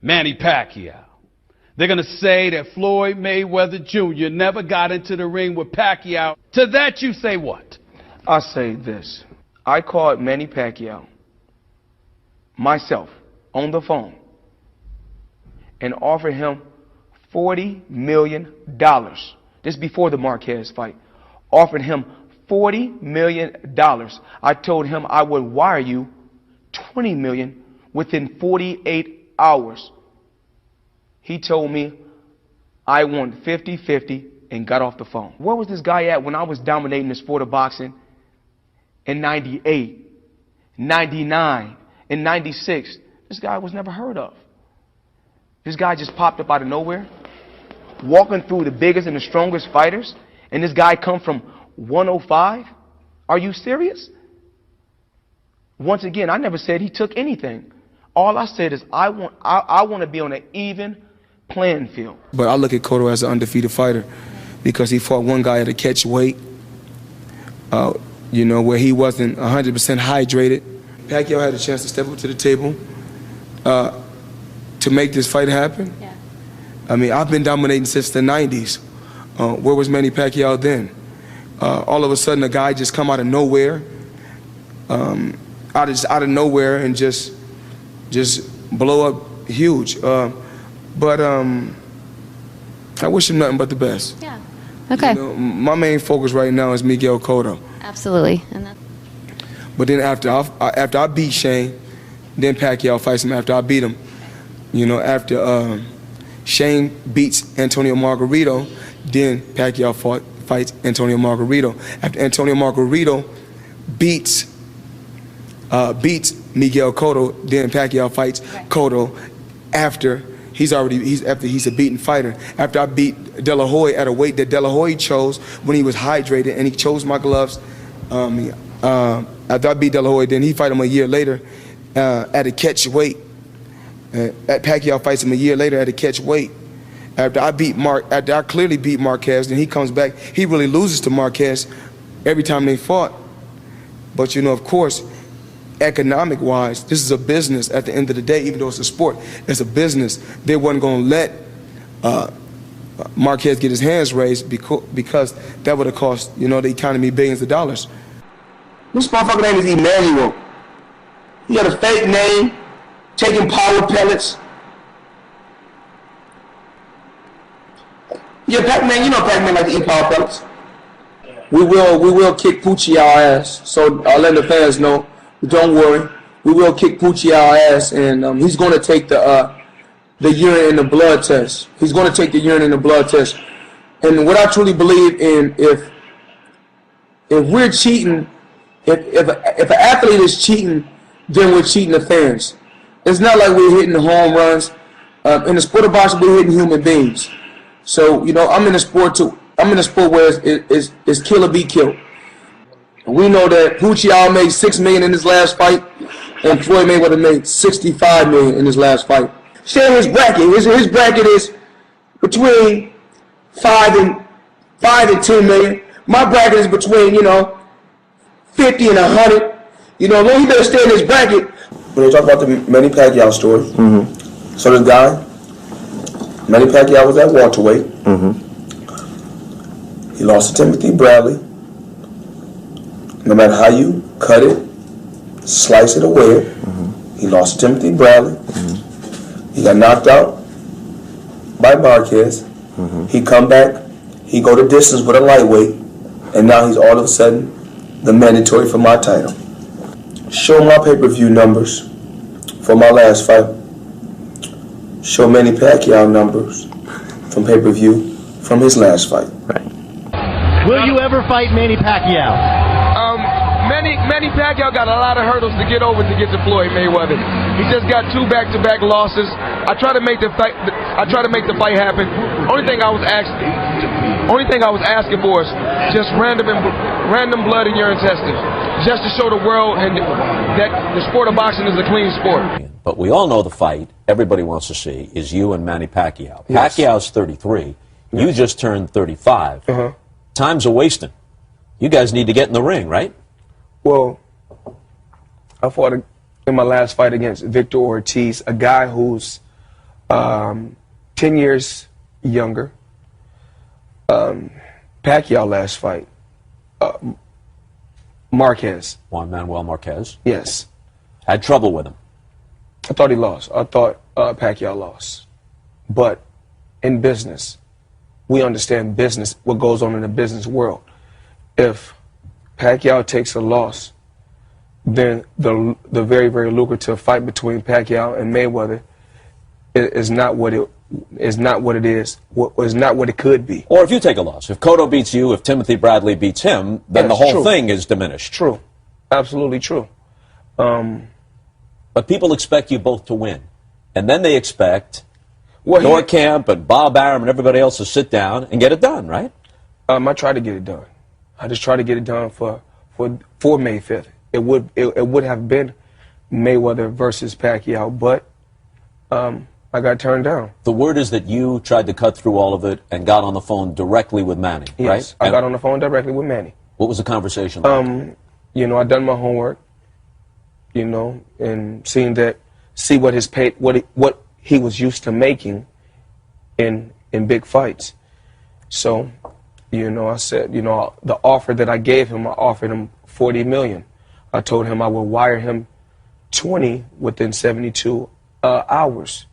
Manny Pacquiao. They're going to say that Floyd Mayweather Jr. never got into the ring with Pacquiao. To that you say what? I say this. I called Manny Pacquiao myself on the phone and offered him $40 million. This before the Marquez fight. Offered him $40 million. I told him I would wire you $20 million within 48 hours. He told me I want 50-50 and got off the phone. Where was this guy at when I was dominating the sport of boxing in 98, 99, and 96? This guy was never heard of. This guy just popped up out of nowhere, walking through the biggest and the strongest fighters, and this guy come from 105? Are you serious? Once again, I never said he took anything. All I said is I want to be on an even playing field. But I look at Cotto as an undefeated fighter because he fought one guy at a catch weight, you know, where he wasn't 100% hydrated. Pacquiao had a chance to step up to the table to make this fight happen. Yeah. I mean, I've been dominating since the 90s. Where was Manny Pacquiao then? All of a sudden, a guy just come out of nowhere, out of nowhere, and just blow up huge. But I wish him nothing but the best. Yeah. Okay. You know, my main focus right now is Miguel Cotto. Absolutely. And but then after I beat Shane, then Pacquiao fights him after I beat him. You know, after Shane beats Antonio Margarito, then Pacquiao fights Antonio Margarito. After Antonio Margarito beats Miguel Cotto, then Pacquiao fights Cotto after he's a beaten fighter. After I beat De La Hoya at a weight that De La Hoya chose when he was hydrated, and he chose my gloves. After I beat De La Hoya, then he fight him a year later at a catch weight. Pacquiao fights him a year later at a catch weight. After I clearly beat Marquez, then he comes back. He really loses to Marquez every time they fought. But you know, of course, economic-wise, this is a business at the end of the day. Even though it's a sport, it's a business. They wasn't going to let Marquez get his hands raised because that would have cost, you know, the economy billions of dollars. This motherfucker name is Emmanuel. He got a fake name, taking power pellets. Yeah, Pac-Man, you know Pac-Man like to eat power pellets. We will kick Poochie our ass. So I'll let the fans know. Don't worry, we will kick Poochie our ass, and he's going to take the urine and the blood test. He's going to take the urine and the blood test. And what I truly believe in, if we're cheating, if an athlete is cheating, then we're cheating the fans. It's not like we're hitting home runs. In the sport of boxing, we're hitting human beings. So you know, I'm in a sport too. I'm in a sport where it's kill or be killed. We know that Pacquiao made $6 million in his last fight, and Floyd Mayweather made $65 million in his last fight. Share his bracket. His bracket is between 5 and 10 million. My bracket is between 50 and 100. You know, he better stay in his bracket. When they talk about the Manny Pacquiao story, so this guy, Manny Pacquiao was at welterweight. He lost to Timothy Bradley. No matter how you cut it, slice it or wear it, he lost to Timothy Bradley. He got knocked out by Marquez. He come back, he go the distance with a lightweight, and now he's all of a sudden the mandatory for my title. Show my pay-per-view numbers for my last fight. Show Manny Pacquiao numbers from pay-per-view from his last fight. Right. Will you ever fight Manny Pacquiao? Manny Pacquiao got a lot of hurdles to get over to get to Floyd Mayweather. He just got 2 back-to-back losses. I try to make the fight happen. Only thing I was asking for is just random blood in your intestines, just to show the world and that the sport of boxing is a clean sport. But we all know the fight everybody wants to see is you and Manny Pacquiao. Yes. Pacquiao's 33. You just turned 35. Time's a wasting. You guys need to get in the ring, right? Well, I fought in my last fight against Victor Ortiz, a guy who's 10 years younger. Pacquiao last fight. Marquez. Juan Manuel Marquez. Yes. Had trouble with him. I thought he lost. I thought Pacquiao lost. But in business, we understand business, what goes on in the business world. If Pacquiao takes a loss, then the very, very lucrative fight between Pacquiao and Mayweather is not what it is not what it could be. Or if you take a loss, if Cotto beats you, if Timothy Bradley beats him, then the whole true. thing is diminished. True, absolutely true. But people expect you both to win, and then they expect Well, Norkamp and Bob Arum and everybody else to sit down and get it done, right? I tried to get it done. I just tried to get it done for May 5th. It would have been Mayweather versus Pacquiao, but I got turned down. The word is that you tried to cut through all of it and got on the phone directly with Manny, Yes, right? I And got on the phone directly with Manny. what was the conversation like? I done my homework, and see what he was used to making in big fights. So, I said, the offer that I gave him, I offered him $40 million. I told him I would wire him 20 within 72 hours.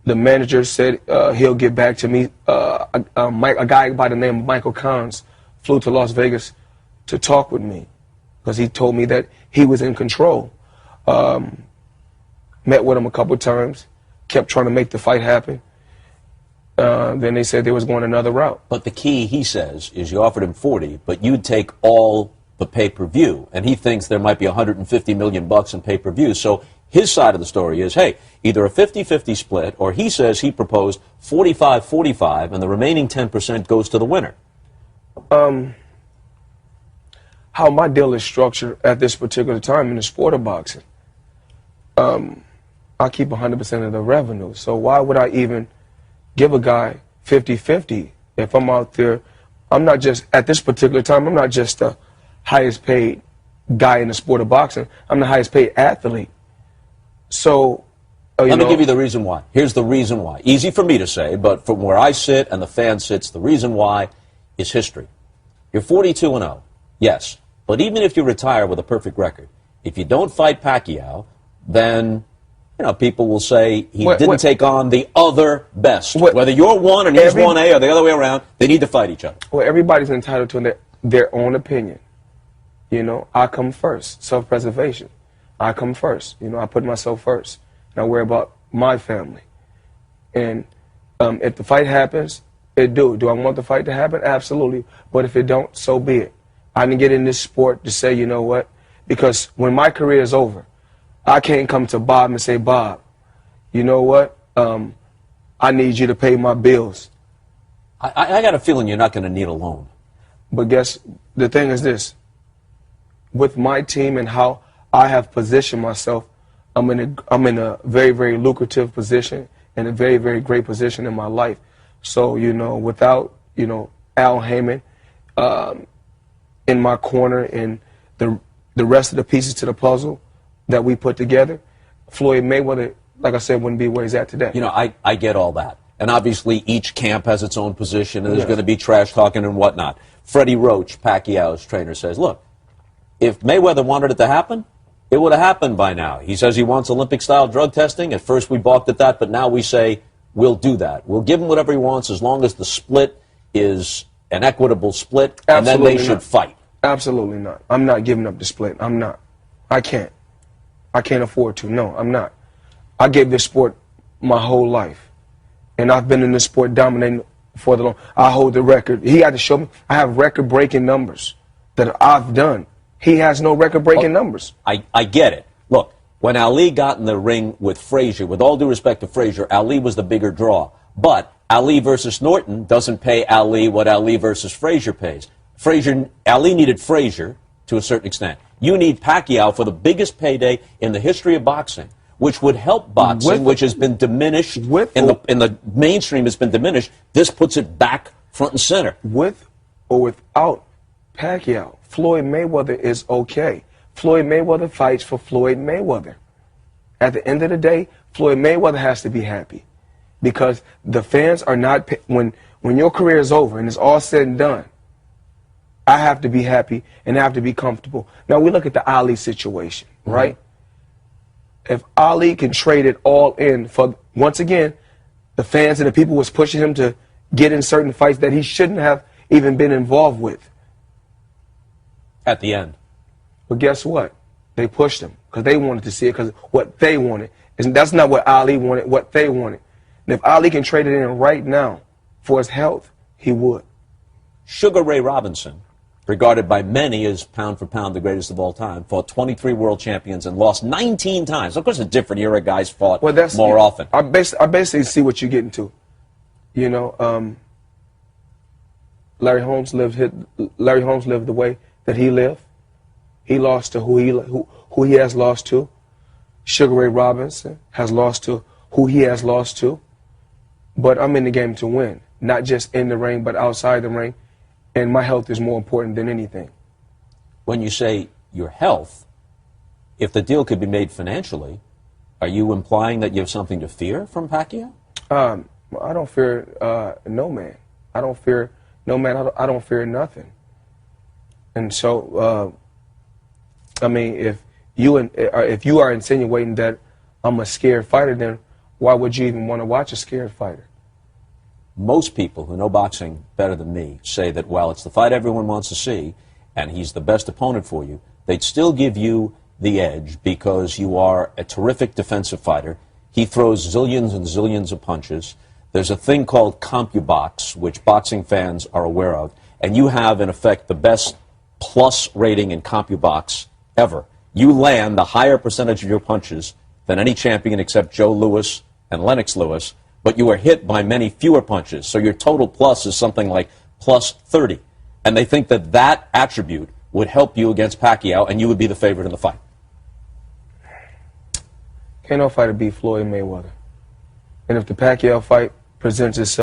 The manager said he'll get back to me. A guy by the name of Michael Kahns flew to Las Vegas to talk with me because he told me that he was in control. Met with him a couple times, kept trying to make the fight happen. Then they said they was going another route. But the key, he says, is you offered him 40, but you'd take all the pay-per-view, and he thinks there might be $150 million in pay-per-view. So his side of the story is, hey, either a 50-50 split, or he says he proposed 45-45, and the remaining 10% goes to the winner. How my deal is structured at this particular time in the sport of boxing, I keep 100% of the revenue. So why would I even give a guy 50-50 if I'm out there? I'm not just, at this particular time, I'm not just the highest paid guy in the sport of boxing. I'm the highest paid athlete. So, Let me give you the reason why. Here's the reason why. Easy for me to say, but from where I sit and the fan sits, the reason why is history. You're 42-0, yes. But even if you retire with a perfect record, if you don't fight Pacquiao, then people will say he didn't take on the other best. Whether you're 1 and he's 1A or the other way around, they need to fight each other. Well, everybody's entitled to their own opinion. I come first. Self-preservation. I come first. I put myself first. And I worry about my family. And if the fight happens, it do. Do I want the fight to happen? Absolutely. But if it don't, so be it. I didn't get in this sport to say, you know what? Because when my career is over, I can't come to Bob and say, Bob, you know what? I need you to pay my bills. I got a feeling you're not going to need a loan. But the thing is this. With my team and how I have positioned myself, I'm in a very, very lucrative position and a very, very great position in my life. So, without, Al Heyman in my corner and the rest of the pieces to the puzzle that we put together, Floyd Mayweather, like I said, wouldn't be where he's at today. I get all that. And obviously each camp has its own position, and there's going to be trash talking and whatnot. Freddie Roach, Pacquiao's trainer, says, look, if Mayweather wanted it to happen, it would have happened by now. He says he wants Olympic-style drug testing. At first we balked at that, but now we say we'll do that. We'll give him whatever he wants as long as the split is an equitable split, and then they should fight. Absolutely not. I'm not giving up the split. I'm not. I can't afford to. No, I'm not. I gave this sport my whole life, and I've been in this sport dominating for the long. I hold the record. He had to show me. I have record-breaking numbers that I've done. He has no record-breaking numbers. I get it. Look, when Ali got in the ring with Frazier, with all due respect to Frazier, Ali was the bigger draw. But Ali versus Norton doesn't pay Ali what Ali versus Frazier pays. Ali needed Frazier to a certain extent. You need Pacquiao for the biggest payday in the history of boxing, which would help boxing, which has been diminished in the mainstream has been diminished. This puts it back front and center. With or without Pacquiao, Floyd Mayweather is okay. Floyd Mayweather fights for Floyd Mayweather. At the end of the day, Floyd Mayweather has to be happy because the fans are not, when your career is over and it's all said and done, I have to be happy and I have to be comfortable. Now we look at the Ali situation, right? If Ali can trade it all in for, once again, the fans and the people was pushing him to get in certain fights that he shouldn't have even been involved with. At the end. But guess what? They pushed him because they wanted to see it because what they wanted. And that's not what Ali wanted, what they wanted. And if Ali can trade it in right now for his health, he would. Sugar Ray Robinson, regarded by many as pound for pound the greatest of all time, fought 23 world champions and lost 19 times. Of course, a different era, guys fought more often. I basically see what you're getting to. You know, Larry Holmes lived the way that he lived. He lost to who he has lost to. Sugar Ray Robinson has lost to who he has lost to. But I'm in the game to win, not just in the ring, but outside the ring. And my health is more important than anything. When you say your health, if the deal could be made financially, are you implying that you have something to fear from Pacquiao? I don't fear no man. I don't fear no man. I don't fear nothing. And so, I mean, if you are insinuating that I'm a scared fighter, then why would you even want to watch a scared fighter? Most people who know boxing better than me say that while it's the fight everyone wants to see, and he's the best opponent for you, they'd still give you the edge because you are a terrific defensive fighter. He throws zillions and zillions of punches. There's a thing called CompuBox, which boxing fans are aware of, and you have, in effect, the best plus rating in CompuBox ever. You land the higher percentage of your punches than any champion except Joe Louis and Lennox Lewis, but you are hit by many fewer punches, so your total plus is something like plus 30. And they think that that attribute would help you against Pacquiao, and you would be the favorite in the fight. Can't no fighter beat Floyd Mayweather. And if the Pacquiao fight presents itself,